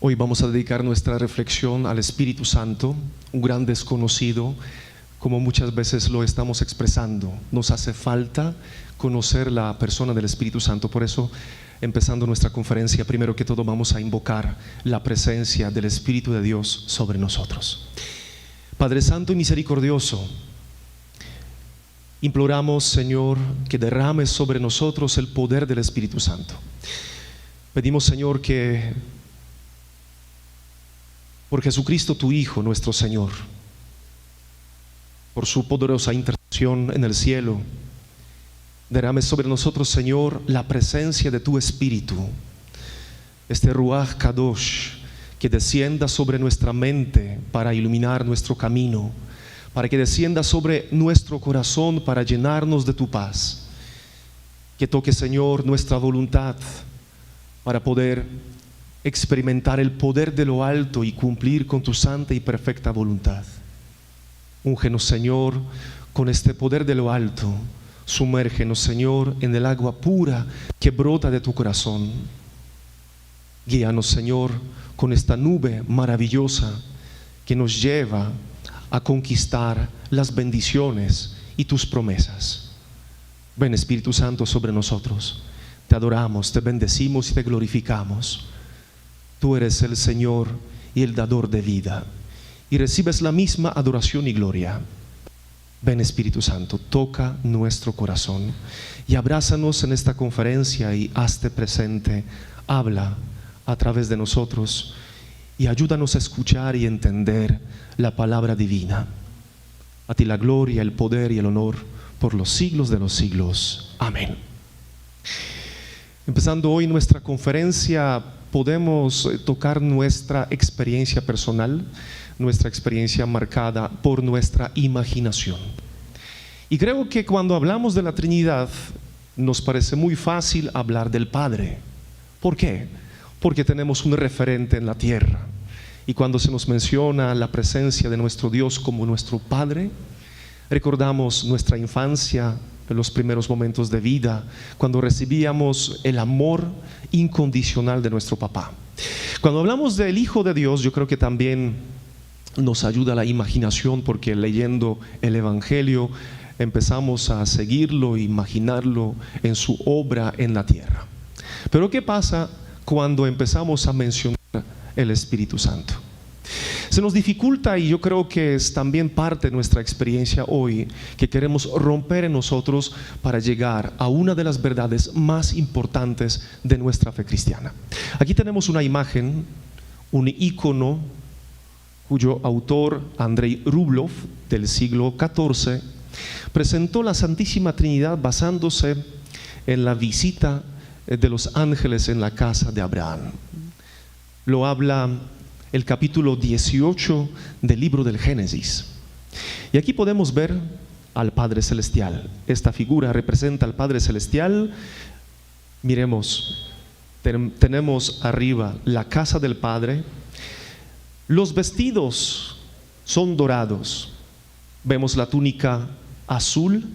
Hoy vamos a dedicar nuestra reflexión al Espíritu Santo, un gran desconocido, como muchas veces lo estamos expresando. Nos hace falta conocer la persona del Espíritu Santo. Por eso, empezando nuestra conferencia, primero que todo vamos a invocar la presencia del Espíritu de Dios sobre nosotros. Padre Santo y misericordioso, imploramos, Señor, que derrames sobre nosotros el poder del Espíritu Santo. Pedimos, Señor, que por Jesucristo tu Hijo, nuestro Señor, por su poderosa intercesión en el cielo, derrame sobre nosotros, Señor, la presencia de tu Espíritu, este Ruach Kadosh, que descienda sobre nuestra mente para iluminar nuestro camino, para que descienda sobre nuestro corazón para llenarnos de tu paz, que toque, Señor, nuestra voluntad para poder experimentar el poder de lo alto y cumplir con tu santa y perfecta voluntad. Úngenos, Señor, con este poder de lo alto. Sumérgenos, Señor, en el agua pura que brota de tu corazón. Guíanos, Señor, con esta nube maravillosa que nos lleva a conquistar las bendiciones y tus promesas. Ven, Espíritu Santo, sobre nosotros. Te adoramos, te bendecimos y te glorificamos. Tú eres el Señor y el dador de vida, y recibes la misma adoración y gloria. Ven, Espíritu Santo, toca nuestro corazón y abrázanos en esta conferencia y hazte presente. Habla a través de nosotros y ayúdanos a escuchar y entender la palabra divina. A ti la gloria, el poder y el honor por los siglos de los siglos. Amén. Empezando hoy nuestra conferencia, podemos tocar nuestra experiencia personal, nuestra experiencia marcada por nuestra imaginación. Y creo que cuando hablamos de la Trinidad, nos parece muy fácil hablar del Padre. ¿Por qué? Porque tenemos un referente en la tierra. Y cuando se nos menciona la presencia de nuestro Dios como nuestro Padre, recordamos nuestra infancia, en los primeros momentos de vida, cuando recibíamos el amor incondicional de nuestro papá. Cuando hablamos del Hijo de Dios, yo creo que también nos ayuda la imaginación, porque leyendo el Evangelio empezamos a seguirlo, imaginarlo en su obra en la tierra. Pero ¿qué pasa cuando empezamos a mencionar el Espíritu Santo? Se nos dificulta, y yo creo que es también parte de nuestra experiencia hoy, que queremos romper en nosotros para llegar a una de las verdades más importantes de nuestra fe cristiana. Aquí tenemos una imagen, un ícono cuyo autor, Andrei Rublev, del siglo XIV, presentó la Santísima Trinidad basándose en la visita de los ángeles en la casa de Abraham. Lo habla el capítulo 18 del libro del Génesis. Y aquí podemos ver al Padre Celestial. Esta figura representa al Padre Celestial. Miremos, tenemos arriba la casa del Padre. Los vestidos son dorados. Vemos la túnica azul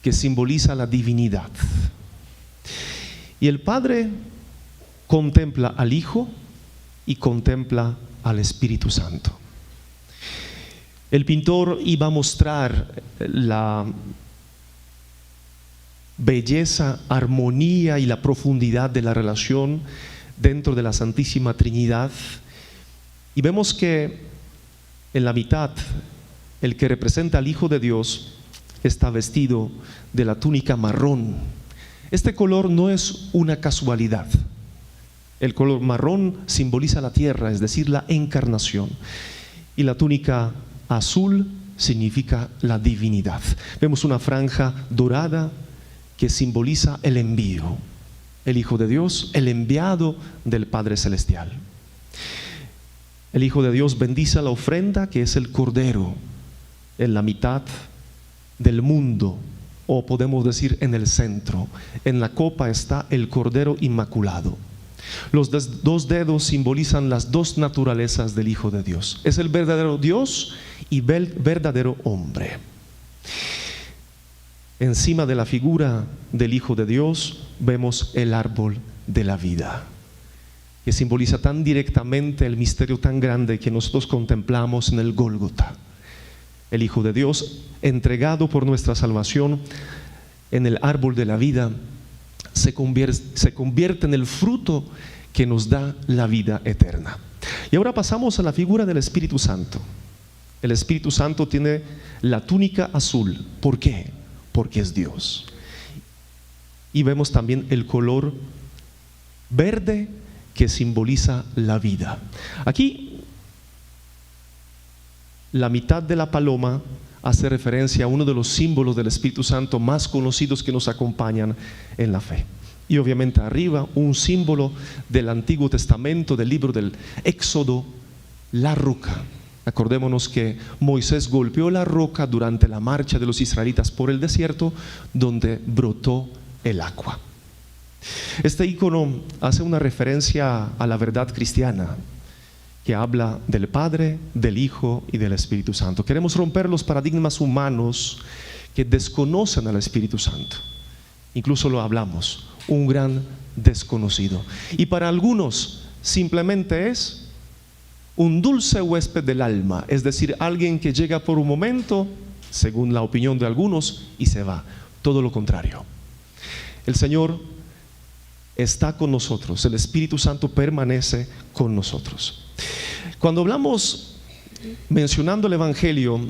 que simboliza la divinidad. Y el Padre contempla al Hijo y contempla al Espíritu Santo. El pintor iba a mostrar la belleza, armonía y la profundidad de la relación dentro de la Santísima Trinidad, y vemos que en la mitad el que representa al Hijo de Dios está vestido de la túnica marrón. Este color no es una casualidad. El color marrón simboliza la tierra, es decir, la encarnación. Y la túnica azul significa la divinidad. Vemos una franja dorada que simboliza el envío. El Hijo de Dios, el enviado del Padre Celestial. El Hijo de Dios bendice la ofrenda, que es el Cordero, en la mitad del mundo, o podemos decir en el centro. En la copa está el Cordero Inmaculado. Los dos dedos simbolizan las dos naturalezas del Hijo de Dios. Es el verdadero Dios y el verdadero hombre. Encima de la figura del Hijo de Dios vemos el árbol de la vida. que simboliza tan directamente el misterio tan grande que nosotros contemplamos en el Gólgota. El Hijo de Dios, entregado por nuestra salvación en el árbol de la vida, se convierte en el fruto que nos da la vida eterna. Y ahora pasamos a la figura del Espíritu Santo. El Espíritu Santo tiene la túnica azul. ¿Por qué? Porque es Dios. Y vemos también el color verde que simboliza la vida. Aquí la mitad de la paloma hace referencia a uno de los símbolos del Espíritu Santo más conocidos que nos acompañan en la fe. Y obviamente arriba un símbolo del Antiguo Testamento, del libro del Éxodo, la roca. Acordémonos que Moisés golpeó la roca durante la marcha de los israelitas por el desierto, donde brotó el agua. Este icono hace una referencia a la verdad cristiana, que habla del Padre, del Hijo y del Espíritu Santo. Queremos romper los paradigmas humanos que desconocen al Espíritu Santo. Incluso lo hablamos, un gran desconocido. Y para algunos simplemente es un dulce huésped del alma, es decir, alguien que llega por un momento, según la opinión de algunos, y se va. Todo lo contrario. El Señor está con nosotros, el Espíritu Santo permanece con nosotros. Cuando hablamos, mencionando el Evangelio,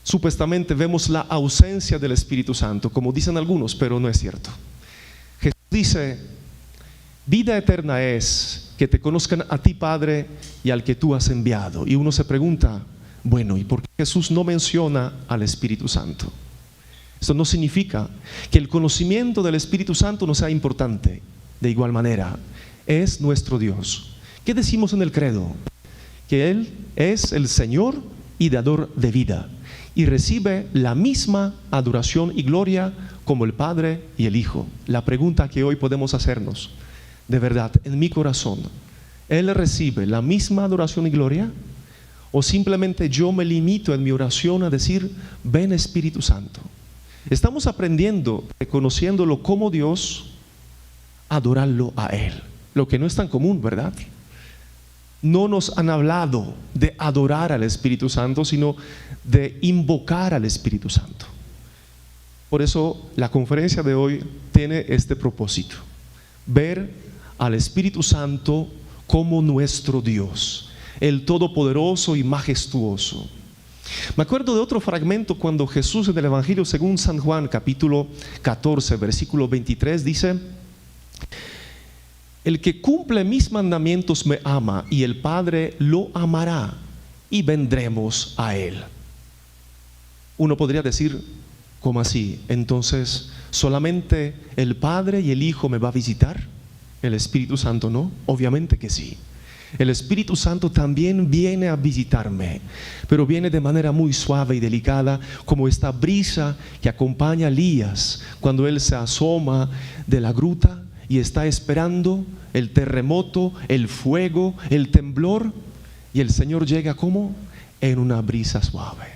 supuestamente vemos la ausencia del Espíritu Santo, como dicen algunos, pero no es cierto. Jesús dice: vida eterna es que te conozcan a ti, Padre, y al que tú has enviado. Y uno se pregunta, bueno, ¿y por qué Jesús no menciona al Espíritu Santo? Esto no significa que el conocimiento del Espíritu Santo no sea importante. De igual manera, es nuestro Dios. ¿Qué decimos en el credo? Que Él es el Señor y dador de vida, y recibe la misma adoración y gloria como el Padre y el Hijo. La pregunta que hoy podemos hacernos, de verdad, en mi corazón, ¿Él recibe la misma adoración y gloria? ¿O simplemente yo me limito en mi oración a decir, ven Espíritu Santo? Estamos aprendiendo, reconociéndolo como Dios, adorarlo a Él, lo que no es tan común, ¿verdad? No nos han hablado de adorar al Espíritu Santo, sino de invocar al Espíritu Santo. Por eso la conferencia de hoy tiene este propósito: ver al Espíritu Santo como nuestro Dios, el Todopoderoso y majestuoso. Me acuerdo de otro fragmento cuando Jesús en el Evangelio según San Juan, capítulo 14, versículo 23, dice: el que cumple mis mandamientos me ama, y el Padre lo amará, y vendremos a Él. Uno podría decir, ¿cómo así? Entonces, ¿solamente el Padre y el Hijo me va a visitar? ¿El Espíritu Santo no? Obviamente que sí. El Espíritu Santo también viene a visitarme, pero viene de manera muy suave y delicada, como esta brisa que acompaña a Elías cuando él se asoma de la gruta y está esperando el terremoto, el fuego, el temblor, y el Señor llega como en una brisa suave.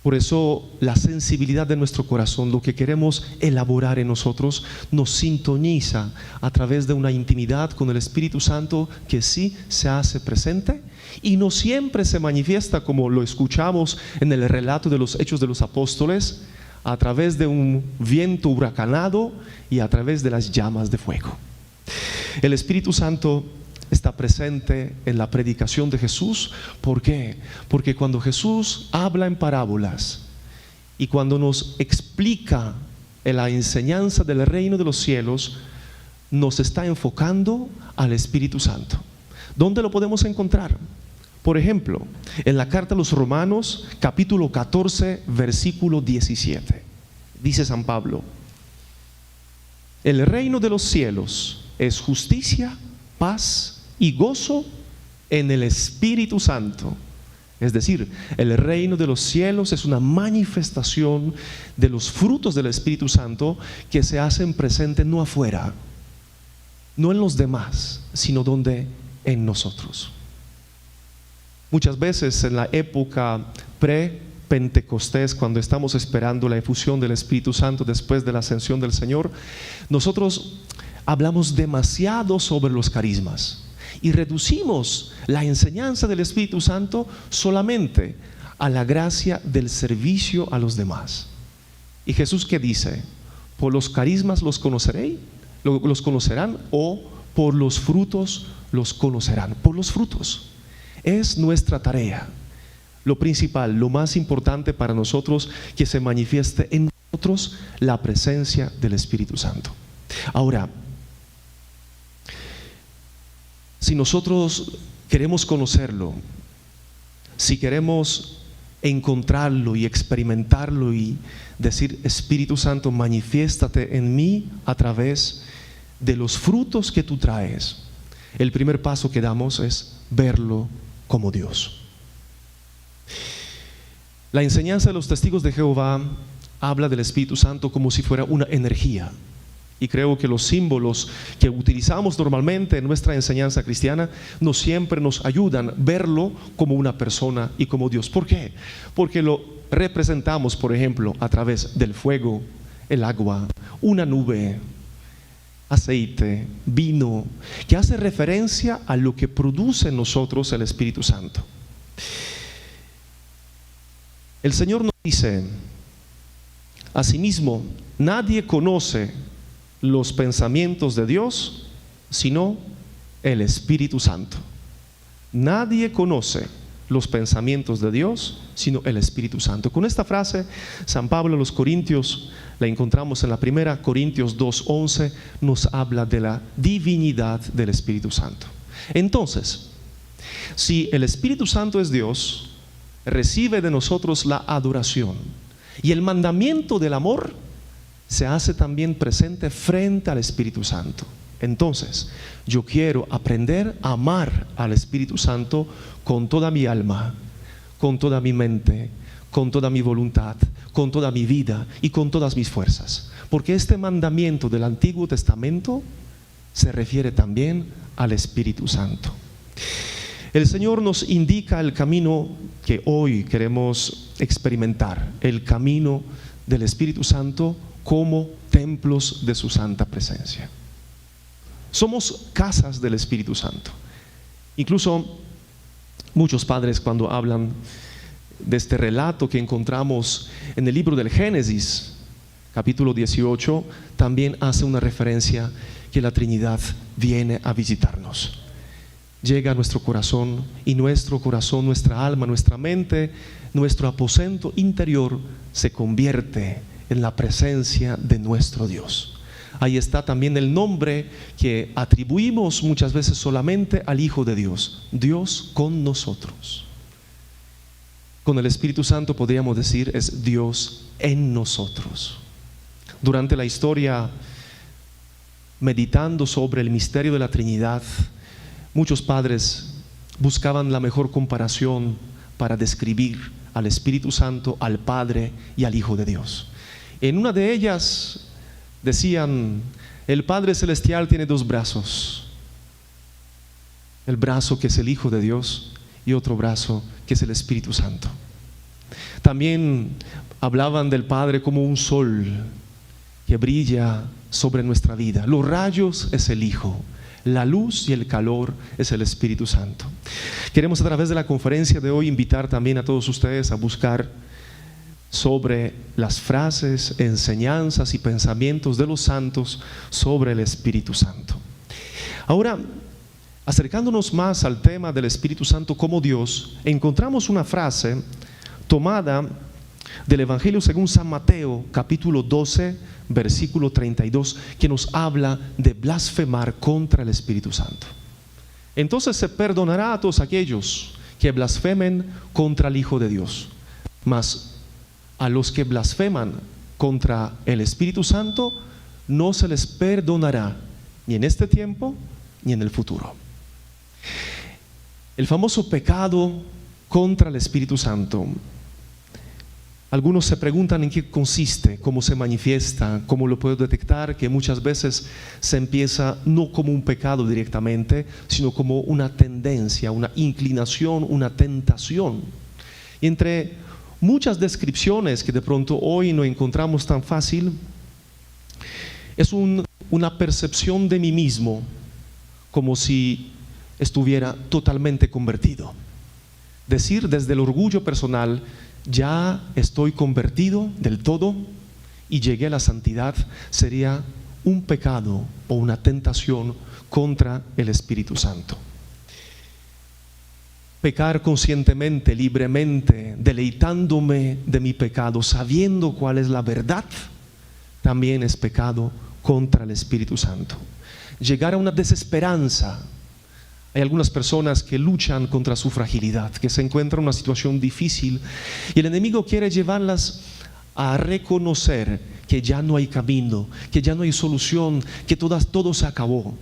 Por eso la sensibilidad de nuestro corazón, lo que queremos elaborar en nosotros, nos sintoniza a través de una intimidad con el Espíritu Santo que sí se hace presente y no siempre se manifiesta, como lo escuchamos en el relato de los Hechos de los Apóstoles, a través de un viento huracanado y a través de las llamas de fuego. El Espíritu Santo está presente en la predicación de Jesús. ¿Por qué? Porque cuando Jesús habla en parábolas y cuando nos explica en la enseñanza del reino de los cielos, nos está enfocando al Espíritu Santo. ¿Dónde lo podemos encontrar? Por ejemplo, en la carta a los Romanos, capítulo 14, versículo 17, dice San Pablo: el reino de los cielos es justicia, paz y gozo en el Espíritu Santo. Es decir, el reino de los cielos es una manifestación de los frutos del Espíritu Santo que se hacen presentes no afuera, no en los demás, sino donde en nosotros. Muchas veces en la época pre-Pentecostés, cuando estamos esperando la efusión del Espíritu Santo después de la ascensión del Señor, nosotros hablamos demasiado sobre los carismas y reducimos la enseñanza del Espíritu Santo solamente a la gracia del servicio a los demás. ¿Y Jesús qué dice? ¿Por los carismas los conoceréis? ¿Los conocerán? ¿O por los frutos los conocerán? Por los frutos. Es nuestra tarea. Lo principal, lo más importante para nosotros, que se manifieste en nosotros la presencia del Espíritu Santo. Ahora, si nosotros queremos conocerlo, si queremos encontrarlo y experimentarlo y decir: Espíritu Santo, manifiéstate en mí a través de los frutos que tú traes, el primer paso que damos es verlo como Dios. La enseñanza de los testigos de Jehová habla del Espíritu Santo como si fuera una energía. Y creo que los símbolos que utilizamos normalmente en nuestra enseñanza cristiana no siempre nos ayudan a verlo como una persona y como Dios. ¿Por qué? Porque lo representamos, por ejemplo, a través del fuego, el agua, una nube, aceite, vino, que hace referencia a lo que produce en nosotros el Espíritu Santo. El Señor nos dice: asimismo, nadie conoce los pensamientos de Dios sino el Espíritu Santo. Nadie conoce los pensamientos de Dios sino el Espíritu Santo. Con esta frase, San Pablo a los Corintios, la encontramos en la primera Corintios 2:11, nos habla de la divinidad del Espíritu Santo. Entonces, si el Espíritu Santo es Dios, recibe de nosotros la adoración, y el mandamiento del amor se hace también presente frente al Espíritu Santo. Entonces, yo quiero aprender a amar al Espíritu Santo con toda mi alma, con toda mi mente, con toda mi voluntad, con toda mi vida y con todas mis fuerzas. Porque este mandamiento del Antiguo Testamento se refiere también al Espíritu Santo. El Señor nos indica el camino que hoy queremos experimentar, el camino del Espíritu Santo como templos de su santa presencia. Somos casas del Espíritu Santo. Incluso muchos padres, cuando hablan de este relato que encontramos en el libro del Génesis, capítulo 18, también hace una referencia que la Trinidad viene a visitarnos. Llega a nuestro corazón, y nuestro corazón, nuestra alma, nuestra mente, nuestro aposento interior se convierte en la presencia de nuestro Dios. Ahí está también el nombre que atribuimos muchas veces solamente al Hijo de Dios: Dios con nosotros. Con el Espíritu Santo podríamos decir es Dios en nosotros. Durante la historia, meditando sobre el misterio de la Trinidad, muchos padres buscaban la mejor comparación para describir al Espíritu Santo, al Padre y al Hijo de Dios. En una de ellas decían: el Padre Celestial tiene dos brazos, el brazo que es el Hijo de Dios y otro brazo que es el Espíritu Santo. También hablaban del Padre como un sol que brilla sobre nuestra vida. Los rayos es el Hijo, la luz y el calor es el Espíritu Santo. Queremos, a través de la conferencia de hoy, invitar también a todos ustedes a buscar sobre las frases, enseñanzas y pensamientos de los santos sobre el Espíritu Santo. Ahora, acercándonos más al tema del Espíritu Santo como Dios, encontramos una frase tomada del Evangelio según San Mateo, capítulo 12, versículo 32, que nos habla de blasfemar contra el Espíritu Santo. Entonces se perdonará a todos aquellos que blasfemen contra el Hijo de Dios, mas a los que blasfeman contra el Espíritu Santo no se les perdonará, ni en este tiempo ni en el futuro. El famoso pecado contra el Espíritu Santo. Algunos se preguntan en qué consiste, cómo se manifiesta, cómo lo puedo detectar, que muchas veces se empieza no como un pecado directamente, sino como una tendencia, una inclinación, una tentación. Y entre muchas descripciones que de pronto hoy no encontramos tan fácil, es un una percepción de mí mismo como si estuviera totalmente convertido. Decir desde el orgullo personal, ya estoy convertido del todo y llegué a la santidad, sería un pecado o una tentación contra el Espíritu Santo. Pecar conscientemente, libremente, deleitándome de mi pecado, sabiendo cuál es la verdad, también es pecado contra el Espíritu Santo. Llegar a una desesperanza. Hay algunas personas que luchan contra su fragilidad, que se encuentran en una situación difícil y el enemigo quiere llevarlas a reconocer que ya no hay camino, que ya no hay solución, que todo se acabó.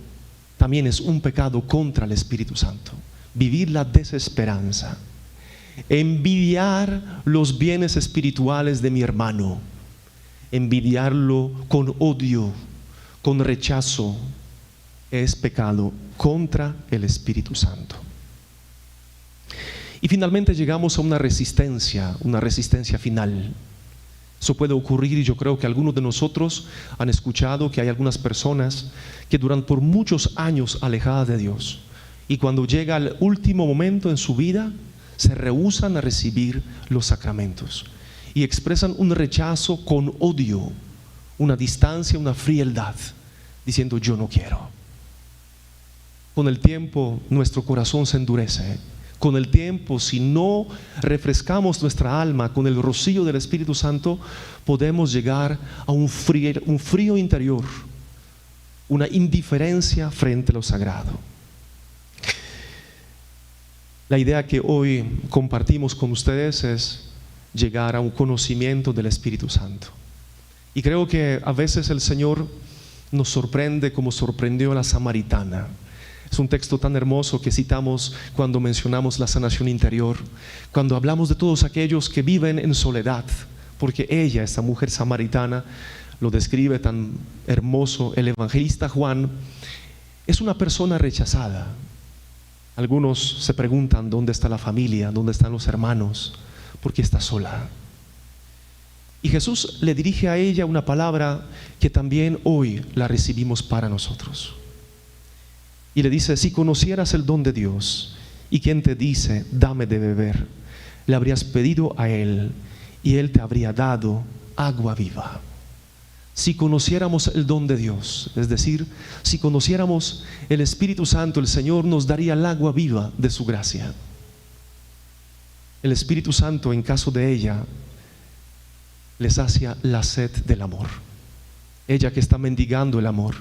También es un pecado contra el Espíritu Santo. Vivir la desesperanza, envidiar los bienes espirituales de mi hermano, envidiarlo con odio, con rechazo, es pecado contra el Espíritu Santo. Y finalmente llegamos a una resistencia final. Eso puede ocurrir, y yo creo que algunos de nosotros han escuchado que hay algunas personas que duran por muchos años alejadas de Dios, y cuando llega el último momento en su vida se rehúsan a recibir los sacramentos y expresan un rechazo con odio, una distancia, una frialdad, diciendo yo no quiero. Con el tiempo nuestro corazón se endurece. Con el tiempo, si no refrescamos nuestra alma con el rocío del Espíritu Santo, podemos llegar a un frío interior, una indiferencia frente a lo sagrado. La idea que hoy compartimos con ustedes es llegar a un conocimiento del Espíritu Santo. Y creo que a veces el Señor nos sorprende como sorprendió a la samaritana. Es un texto tan hermoso que citamos cuando mencionamos la sanación interior, cuando hablamos de todos aquellos que viven en soledad, porque ella, esta mujer samaritana, lo describe tan hermoso el evangelista Juan, es una persona rechazada. Algunos se preguntan dónde está la familia, dónde están los hermanos, porque está sola. Y Jesús le dirige a ella una palabra que también hoy la recibimos para nosotros. Y le dice, si conocieras el don de Dios y quien te dice, dame de beber, le habrías pedido a Él y Él te habría dado agua viva. Si conociéramos el don de Dios, es decir, si conociéramos el Espíritu Santo, el Señor nos daría el agua viva de su gracia. El Espíritu Santo, en caso de ella, les sacia la sed del amor. Ella que está mendigando el amor,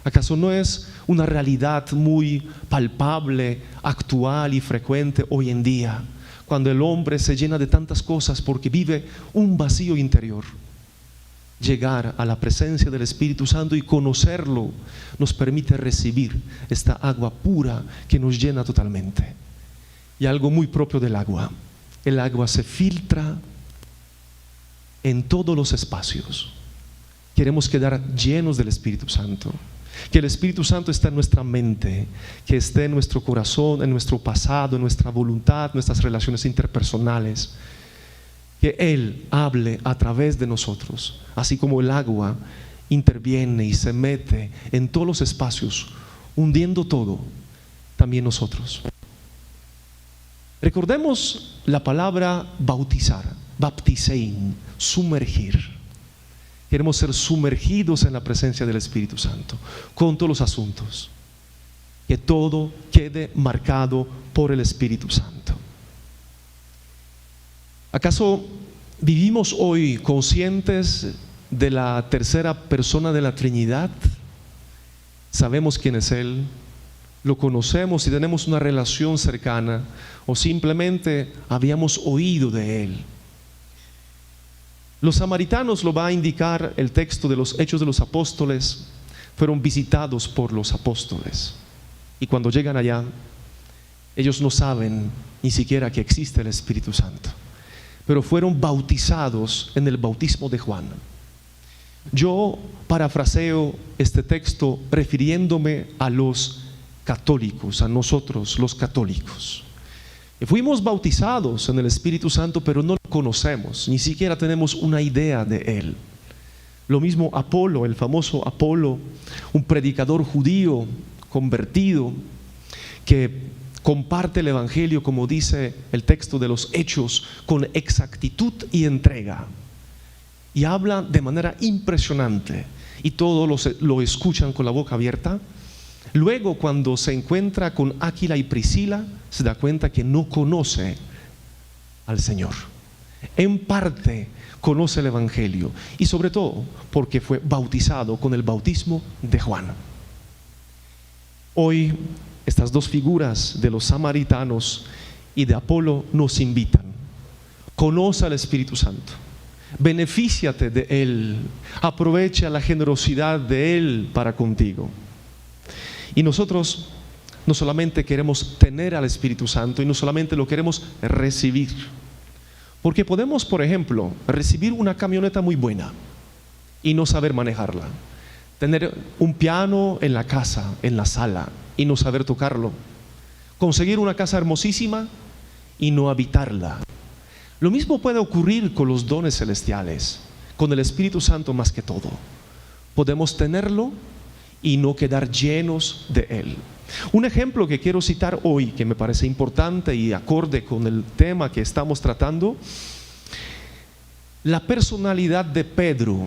¿acaso no es una realidad muy palpable, actual y frecuente hoy en día, cuando el hombre se llena de tantas cosas porque vive un vacío interior? Llegar a la presencia del Espíritu Santo y conocerlo nos permite recibir esta agua pura que nos llena totalmente. Y algo muy propio del agua: el agua se filtra en todos los espacios. Queremos quedar llenos del Espíritu Santo, que el Espíritu Santo esté en nuestra mente, que esté en nuestro corazón, en nuestro pasado, en nuestra voluntad, nuestras relaciones interpersonales, que Él hable a través de nosotros, así como el agua interviene y se mete en todos los espacios, hundiendo todo, también nosotros. Recordemos la palabra bautizar, baptisein, sumergir. Queremos ser sumergidos en la presencia del Espíritu Santo, con todos los asuntos. Que todo quede marcado por el Espíritu Santo. ¿Acaso vivimos hoy conscientes de la tercera persona de la Trinidad? ¿Sabemos quién es Él? ¿Lo conocemos y tenemos una relación cercana? ¿O simplemente habíamos oído de Él? Los samaritanos, lo va a indicar el texto de los Hechos de los Apóstoles, fueron visitados por los apóstoles. Y cuando llegan allá, ellos no saben ni siquiera que existe el Espíritu Santo, pero fueron bautizados en el bautismo de Juan. Yo parafraseo este texto refiriéndome a los católicos, a nosotros los católicos. Fuimos bautizados en el Espíritu Santo, pero no lo conocemos, ni siquiera tenemos una idea de Él. Lo mismo Apolo, el famoso Apolo, un predicador judío convertido que comparte el Evangelio, como dice el texto de los Hechos, con exactitud y entrega. Y habla de manera impresionante y todos lo escuchan con la boca abierta. Luego, cuando se encuentra con Áquila y Priscila, se da cuenta que no conoce al Señor. En parte conoce el Evangelio, y sobre todo porque fue bautizado con el bautismo de Juan. Hoy estas dos figuras de los samaritanos y de Apolo nos invitan: conoce al Espíritu Santo, benefíciate de Él, aprovecha la generosidad de Él para contigo. Y nosotros no solamente queremos tener al Espíritu Santo, y no solamente lo queremos recibir, porque podemos, por ejemplo, recibir una camioneta muy buena y no saber manejarla, tener un piano en la casa, en la sala, y no saber tocarlo, conseguir una casa hermosísima y no habitarla. Lo mismo puede ocurrir con los dones celestiales, con el Espíritu Santo más que todo. Podemos tenerlo y no quedar llenos de Él. Un ejemplo que quiero citar hoy, que me parece importante y acorde con el tema que estamos tratando: la personalidad de Pedro,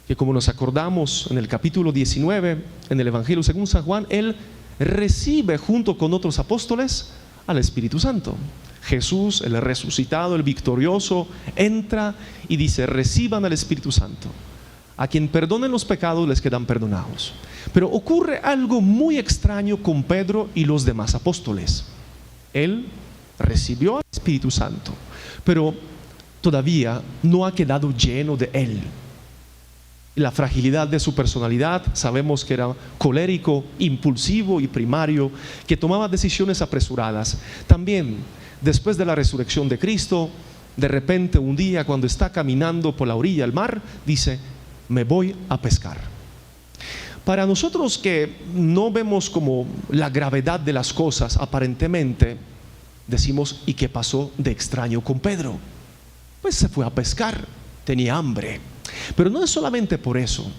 que, como nos acordamos en el capítulo 19, en el Evangelio según San Juan, él recibe junto con otros apóstoles al Espíritu Santo. Jesús, el resucitado, el victorioso, entra y dice: reciban al Espíritu Santo. A quien perdonen los pecados les quedan perdonados. Pero ocurre algo muy extraño con Pedro y los demás apóstoles. Él recibió al Espíritu Santo, pero todavía no ha quedado lleno de Él. La fragilidad de su personalidad, sabemos que era colérico, impulsivo y primario, que tomaba decisiones apresuradas. También, después de la resurrección de Cristo, de repente un día, cuando está caminando por la orilla del mar, dice: me voy a pescar. Para nosotros que no vemos como la gravedad de las cosas aparentemente, decimos: ¿y qué pasó de extraño con Pedro? Pues se fue a pescar, tenía hambre. Pero no es solamente por eso.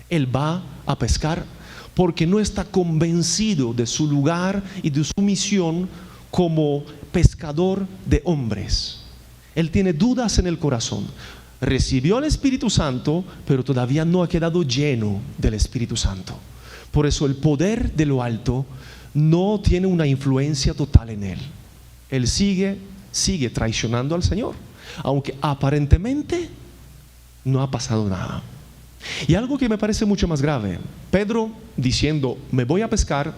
Él va a pescar porque no está convencido de su lugar y de su misión como pescador de hombres. Él tiene dudas en el corazón. Recibió el Espíritu Santo, pero todavía no ha quedado lleno del Espíritu Santo. Por eso el poder de lo alto no tiene una influencia total en él. Él sigue traicionando al Señor, aunque aparentemente no ha pasado nada. Y algo que me parece mucho más grave: Pedro, diciendo me voy a pescar,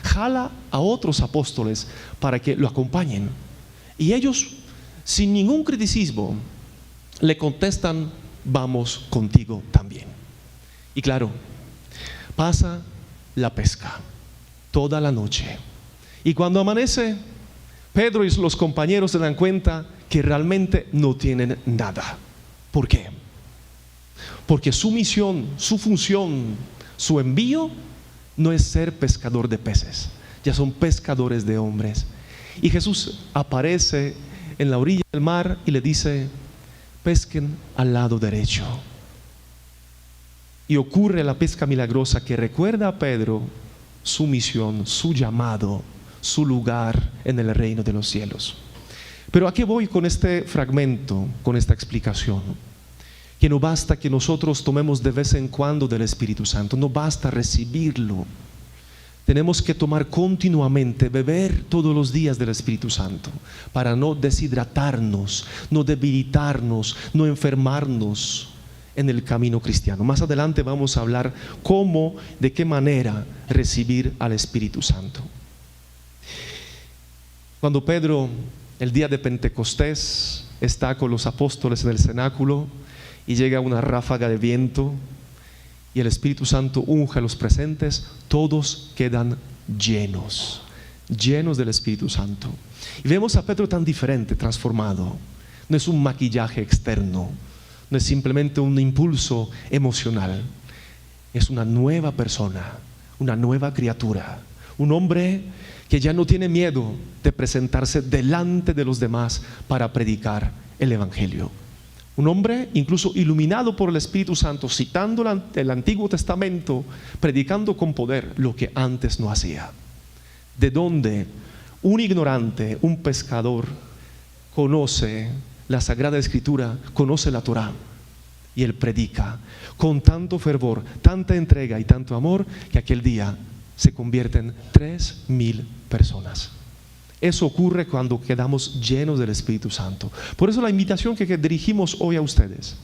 jala a otros apóstoles para que lo acompañen, y ellos, sin ningún criticismo, le contestan: vamos contigo también. Y claro, pasa la pesca toda la noche, y cuando amanece, Pedro y los compañeros se dan cuenta que realmente no tienen nada. ¿Por qué? Porque su misión, su función, su envío no es ser pescador de peces, ya son pescadores de hombres. Y Jesús aparece en la orilla del mar y le dice: pesquen al lado derecho. Y ocurre la pesca milagrosa que recuerda a Pedro su misión, su llamado, su lugar en el reino de los cielos. Pero ¿a qué voy con este fragmento, con esta explicación? Que no basta que nosotros tomemos de vez en cuando del Espíritu Santo, no basta recibirlo. Tenemos que tomar continuamente, beber todos los días del Espíritu Santo, para no deshidratarnos, no debilitarnos, no enfermarnos en el camino cristiano. Más adelante vamos a hablar cómo, de qué manera recibir al Espíritu Santo. Cuando Pedro, el día de Pentecostés, está con los apóstoles en el cenáculo y llega una ráfaga de viento y el Espíritu Santo unge a los presentes, todos quedan llenos del Espíritu Santo. Y vemos a Pedro tan diferente, transformado. No es un maquillaje externo, no es simplemente un impulso emocional, es una nueva persona, una nueva criatura, un hombre que ya no tiene miedo de presentarse delante de los demás para predicar el Evangelio. Un hombre incluso iluminado por el Espíritu Santo, citando el Antiguo Testamento, predicando con poder lo que antes no hacía. De donde un ignorante, un pescador, conoce la Sagrada Escritura, conoce la Torá, y él predica con tanto fervor, tanta entrega y tanto amor, que aquel día se convierten 3,000 personas. Eso ocurre cuando quedamos llenos del Espíritu Santo. Por eso la invitación que dirigimos hoy a ustedes: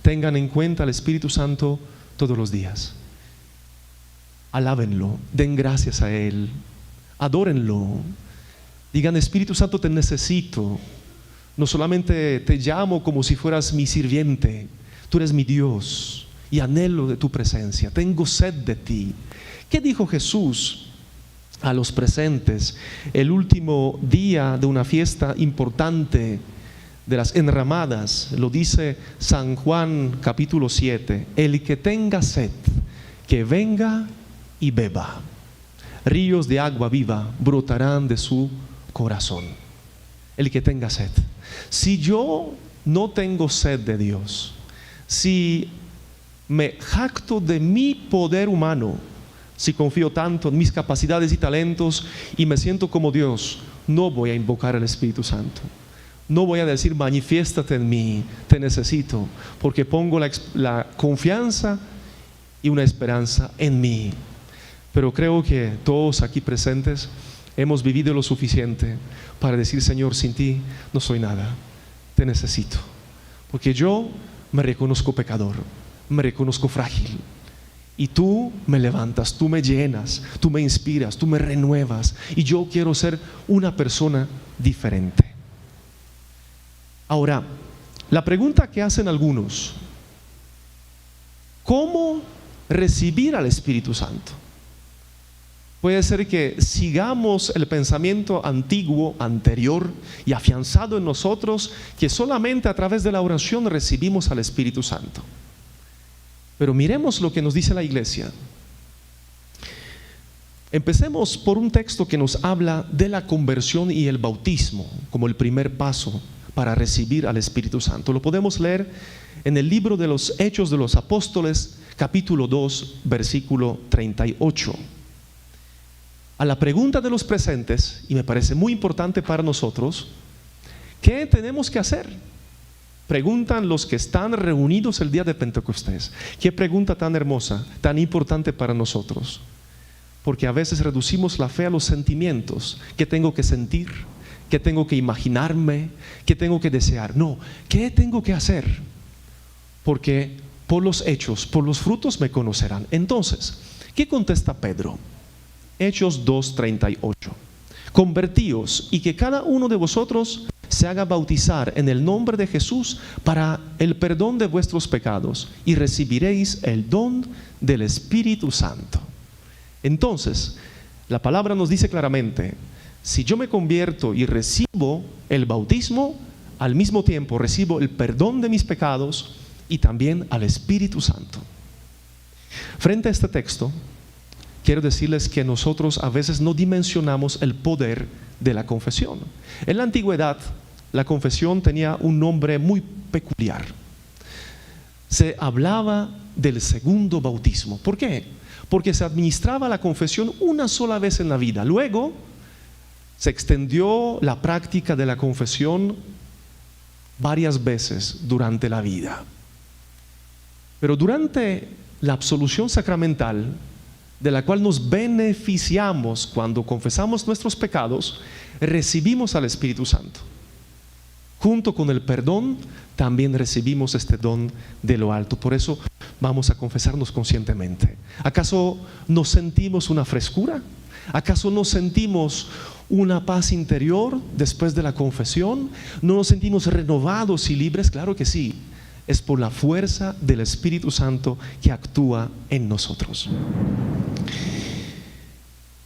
tengan en cuenta al Espíritu Santo todos los días. Alábenlo, den gracias a Él, adórenlo. Digan: Espíritu Santo, te necesito. No solamente te llamo como si fueras mi sirviente, tú eres mi Dios y anhelo de tu presencia, tengo sed de ti. ¿Qué dijo Jesús a los presentes el último día de una fiesta importante de las enramadas? Lo dice San Juan capítulo 7: el que tenga sed, que venga y beba. Ríos de agua viva brotarán de su corazón. El que tenga sed. Si yo no tengo sed de Dios, si me jacto de mi poder humano, si confío tanto en mis capacidades y talentos y me siento como Dios, no voy a invocar al Espíritu Santo. No voy a decir: manifiéstate en mí, te necesito, porque pongo la confianza y una esperanza en mí. Pero creo que todos aquí presentes hemos vivido lo suficiente para decir: Señor, sin ti no soy nada, te necesito, porque yo me reconozco pecador, me reconozco frágil, y tú me levantas, tú me llenas, tú me inspiras, tú me renuevas, y yo quiero ser una persona diferente. Ahora, la pregunta que hacen algunos: ¿cómo recibir al Espíritu Santo? Puede ser que sigamos el pensamiento antiguo, anterior y afianzado en nosotros, que solamente a través de la oración recibimos al Espíritu Santo. Pero miremos lo que nos dice la Iglesia. Empecemos por un texto que nos habla de la conversión y el bautismo como el primer paso para recibir al Espíritu Santo. Lo podemos leer en el libro de los Hechos de los Apóstoles, capítulo 2, versículo 38. A la pregunta de los presentes, y me parece muy importante para nosotros: ¿qué tenemos que hacer? Preguntan los que están reunidos el día de Pentecostés. Qué pregunta tan hermosa, tan importante para nosotros, porque a veces reducimos la fe a los sentimientos. ¿Qué tengo que sentir? ¿Qué tengo que imaginarme? ¿Qué tengo que desear? No, ¿qué tengo que hacer? Porque por los hechos, por los frutos me conocerán. Entonces, ¿qué contesta Pedro? Hechos 2:38. Convertíos y que cada uno de vosotros se haga bautizar en el nombre de Jesús para el perdón de vuestros pecados, y recibiréis el don del Espíritu Santo. Entonces, la palabra nos dice claramente: si yo me convierto y recibo el bautismo, al mismo tiempo recibo el perdón de mis pecados y también al Espíritu Santo. Frente a este texto, quiero decirles que nosotros a veces no dimensionamos el poder de la confesión. En la antigüedad, la confesión tenía un nombre muy peculiar. Se hablaba del segundo bautismo. ¿Por qué? Porque se administraba la confesión una sola vez en la vida. Luego se extendió la práctica de la confesión varias veces durante la vida. Pero durante la absolución sacramental, de la cual nos beneficiamos cuando confesamos nuestros pecados, recibimos al Espíritu Santo. Junto con el perdón, también recibimos este don de lo alto. Por eso vamos a confesarnos conscientemente. ¿Acaso no sentimos una frescura? ¿Acaso no sentimos una paz interior después de la confesión? ¿No nos sentimos renovados y libres? Claro que sí. Es por la fuerza del Espíritu Santo que actúa en nosotros.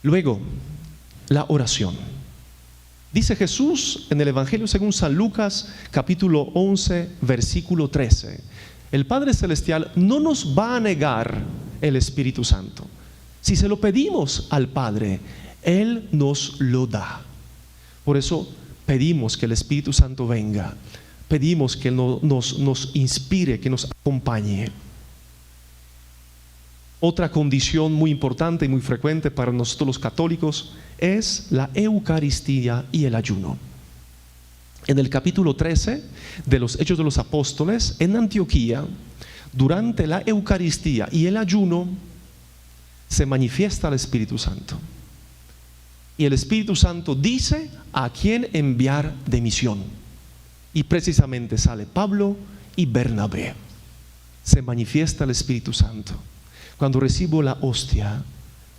Luego, la oración. Dice Jesús en el Evangelio según San Lucas, capítulo 11, versículo 13: el Padre Celestial no nos va a negar el Espíritu Santo. Si se lo pedimos al Padre, Él nos lo da. Por eso pedimos que el Espíritu Santo venga. pedimos que nos inspire, que nos acompañe. Otra condición muy importante y muy frecuente para nosotros los católicos es la Eucaristía y el ayuno. En el capítulo 13 de los Hechos de los Apóstoles, en Antioquía, durante la Eucaristía y el ayuno, se manifiesta el Espíritu Santo. Y el Espíritu Santo dice a quién enviar de misión. Y precisamente sale Pablo y Bernabé. Se manifiesta el Espíritu Santo. Cuando recibo la hostia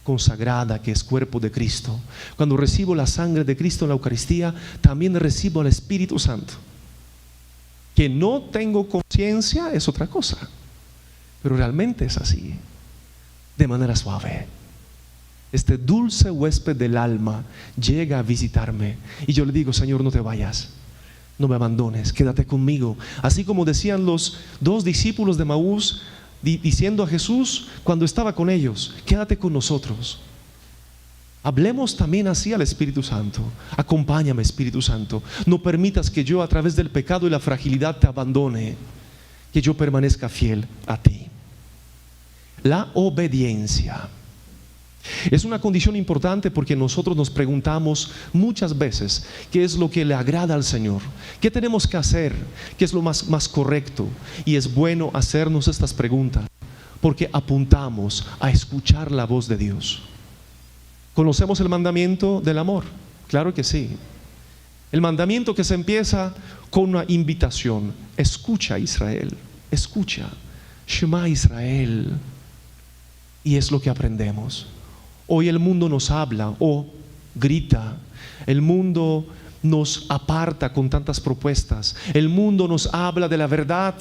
consagrada, que es cuerpo de Cristo, cuando recibo la sangre de Cristo en la Eucaristía, también recibo el Espíritu Santo. Que no tengo conciencia es otra cosa, pero realmente es así, de manera suave. Este dulce huésped del alma llega a visitarme y yo le digo: Señor, no te vayas, no me abandones, quédate conmigo. Así como decían los dos discípulos de Maús, diciendo a Jesús cuando estaba con ellos: quédate con nosotros. Hablemos también así al Espíritu Santo: acompáñame, Espíritu Santo, no permitas que yo a través del pecado y la fragilidad te abandone, que yo permanezca fiel a ti. La obediencia es una condición importante, porque nosotros nos preguntamos muchas veces qué es lo que le agrada al Señor, qué tenemos que hacer, qué es lo más correcto. Y es bueno hacernos estas preguntas porque apuntamos a escuchar la voz de Dios. ¿Conocemos el mandamiento del amor? Claro que sí. El mandamiento que se empieza con una invitación: escucha, Israel, escucha, Shema Israel. Y es lo que aprendemos. Hoy el mundo nos habla o grita, el mundo nos aparta con tantas propuestas, el mundo nos habla de la verdad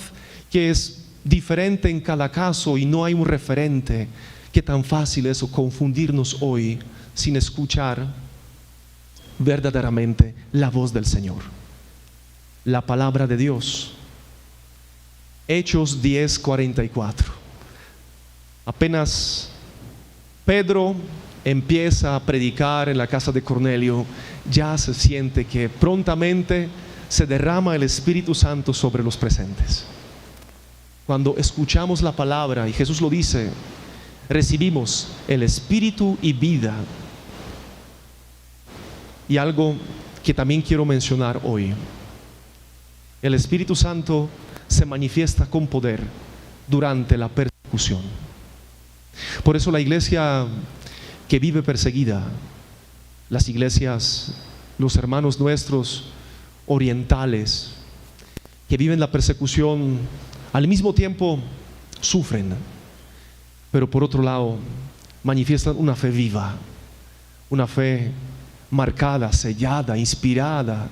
que es diferente en cada caso y no hay un referente. Qué tan fácil es confundirnos hoy sin escuchar verdaderamente la voz del Señor, la palabra de Dios. Hechos 10:44. Apenas Pedro empieza a predicar en la casa de Cornelio, ya se siente que prontamente se derrama el Espíritu Santo sobre los presentes. Cuando escuchamos la palabra, y Jesús lo dice, recibimos el Espíritu y vida. Y algo que también quiero mencionar hoy: el Espíritu Santo se manifiesta con poder durante la persecución. Por eso la iglesia que vive perseguida, las iglesias, los hermanos nuestros orientales que viven la persecución, al mismo tiempo sufren, pero por otro lado manifiestan una fe viva, una fe marcada, sellada, inspirada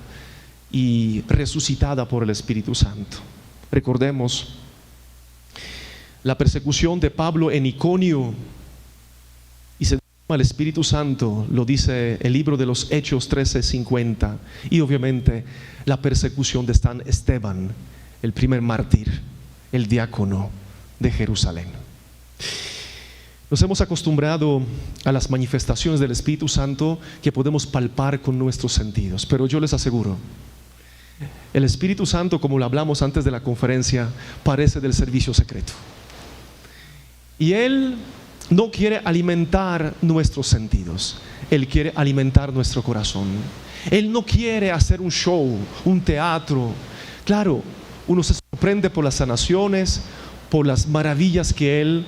y resucitada por el Espíritu Santo. Recordemos la persecución de Pablo en Iconio, y se llama el Espíritu Santo, lo dice el libro de los Hechos 13:50. Y obviamente la persecución de San Esteban, el primer mártir, el diácono de Jerusalén. Nos hemos acostumbrado a las manifestaciones del Espíritu Santo que podemos palpar con nuestros sentidos, pero yo les aseguro, el Espíritu Santo, como lo hablamos antes de la conferencia, parece del servicio secreto. Y Él no quiere alimentar nuestros sentidos, Él quiere alimentar nuestro corazón. Él no quiere hacer un show, un teatro. Claro, uno se sorprende por las sanaciones, por las maravillas que Él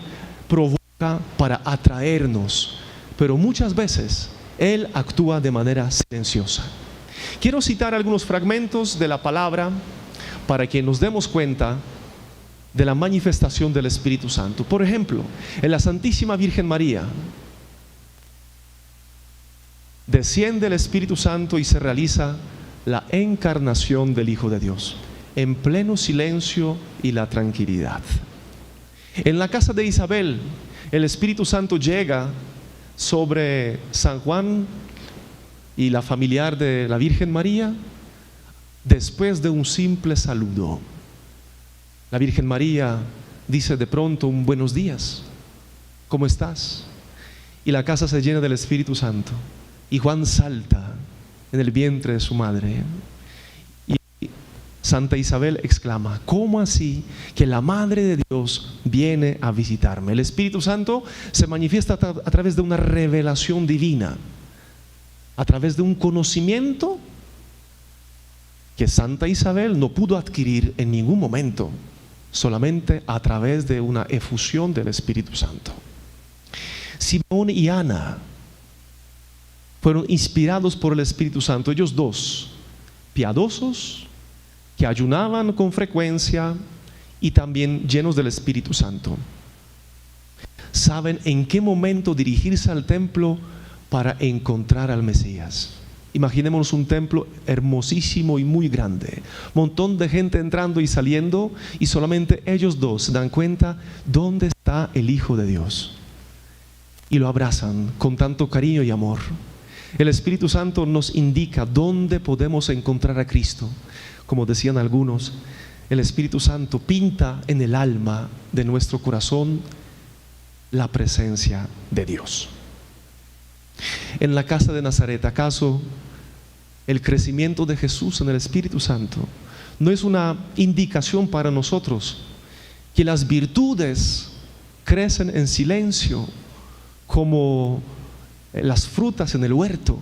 provoca para atraernos, pero muchas veces Él actúa de manera silenciosa. Quiero citar algunos fragmentos de la palabra para que nos demos cuenta de la manifestación del Espíritu Santo. Por ejemplo, en la Santísima Virgen María desciende el Espíritu Santo y se realiza la encarnación del Hijo de Dios en pleno silencio y la tranquilidad. En la casa de Isabel, el Espíritu Santo llega sobre San Juan y la familiar de la Virgen María después de un simple saludo. La Virgen María dice de pronto un buenos días, ¿cómo estás? Y la casa se llena del Espíritu Santo y Juan salta en el vientre de su madre. Y Santa Isabel exclama: ¿cómo así que la Madre de Dios viene a visitarme? El Espíritu Santo se manifiesta a través de una revelación divina, a través de un conocimiento que Santa Isabel no pudo adquirir en ningún momento, solamente a través de una efusión del Espíritu Santo. Simón y Ana fueron inspirados por el Espíritu Santo, ellos dos, piadosos, que ayunaban con frecuencia y también llenos del Espíritu Santo. Saben en qué momento dirigirse al templo para encontrar al Mesías. Imaginémonos un templo hermosísimo y muy grande, montón de gente entrando y saliendo, y solamente ellos dos se dan cuenta dónde está el Hijo de Dios y lo abrazan con tanto cariño y amor. El Espíritu Santo nos indica dónde podemos encontrar a Cristo. Como decían algunos, el Espíritu Santo pinta en el alma de nuestro corazón la presencia de Dios. En la casa de Nazaret, ¿acaso el crecimiento de Jesús en el Espíritu Santo no es una indicación para nosotros que las virtudes crecen en silencio como las frutas en el huerto?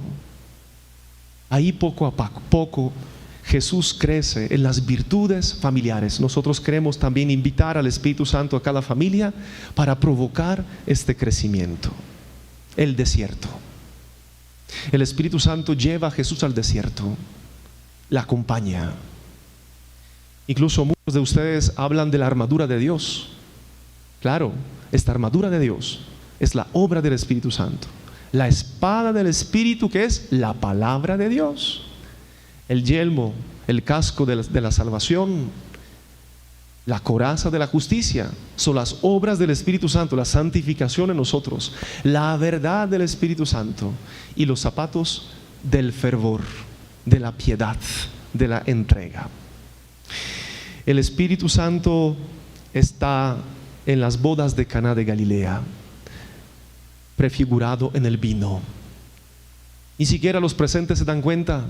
Ahí poco a poco Jesús crece en las virtudes familiares. Nosotros queremos también invitar al Espíritu Santo a cada familia para provocar este crecimiento. El desierto. El Espíritu Santo lleva a Jesús al desierto, la acompaña. Incluso muchos de ustedes hablan de la armadura de Dios. Claro, esta armadura de Dios es la obra del Espíritu Santo. La espada del Espíritu, que es la palabra de Dios. El yelmo, el casco de la salvación, la coraza de la justicia, son las obras del Espíritu Santo, la santificación en nosotros, la verdad del Espíritu Santo, y los zapatos del fervor, de la piedad, de la entrega. El Espíritu Santo está en las bodas de Caná de Galilea, prefigurado en el vino. Ni siquiera los presentes se dan cuenta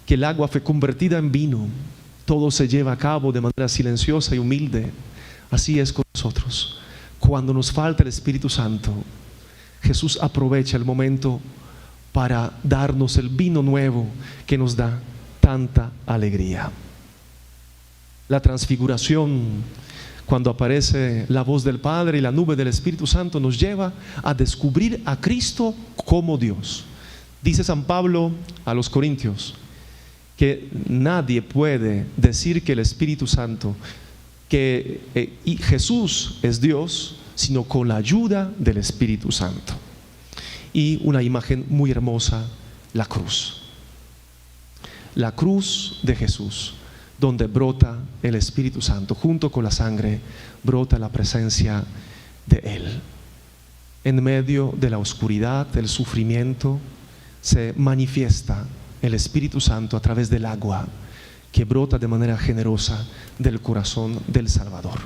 que el agua fue convertida en vino. Todo se lleva a cabo de manera silenciosa y humilde. Así es con nosotros. Cuando nos falta el Espíritu Santo, Jesús aprovecha el momento para darnos el vino nuevo que nos da tanta alegría. La transfiguración, cuando aparece la voz del Padre y la nube del Espíritu Santo, nos lleva a descubrir a Cristo como Dios. Dice San Pablo a los Corintios que nadie puede decir que el Espíritu Santo, y Jesús es Dios, sino con la ayuda del Espíritu Santo. Y una imagen muy hermosa, la cruz. La cruz de Jesús, donde brota el Espíritu Santo, junto con la sangre brota la presencia de Él. En medio de la oscuridad, del sufrimiento, se manifiesta el Espíritu Santo a través del agua que brota de manera generosa del corazón del Salvador.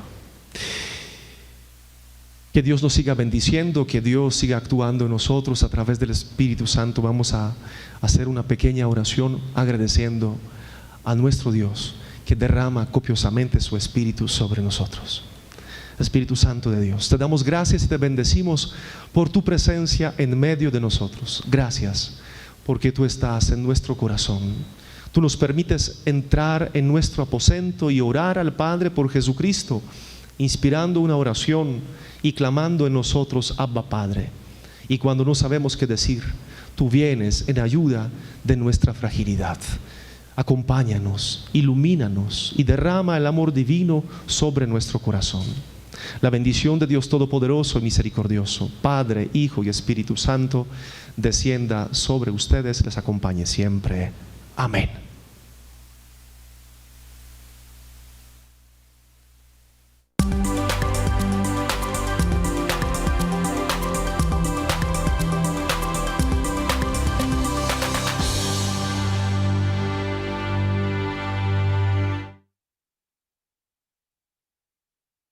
Que Dios nos siga bendiciendo, que Dios siga actuando en nosotros a través del Espíritu Santo. Vamos a hacer una pequeña oración agradeciendo a nuestro Dios que derrama copiosamente su Espíritu sobre nosotros. Espíritu Santo de Dios, te damos gracias y te bendecimos por tu presencia en medio de nosotros. Gracias porque tú estás en nuestro corazón. Tú nos permites entrar en nuestro aposento y orar al Padre por Jesucristo, inspirando una oración y clamando en nosotros: Abba Padre. Y cuando no sabemos qué decir, tú vienes en ayuda de nuestra fragilidad. Acompáñanos, ilumínanos y derrama el amor divino sobre nuestro corazón. La bendición de Dios Todopoderoso y Misericordioso, Padre, Hijo y Espíritu Santo, descienda sobre ustedes, les acompañe siempre. Amén.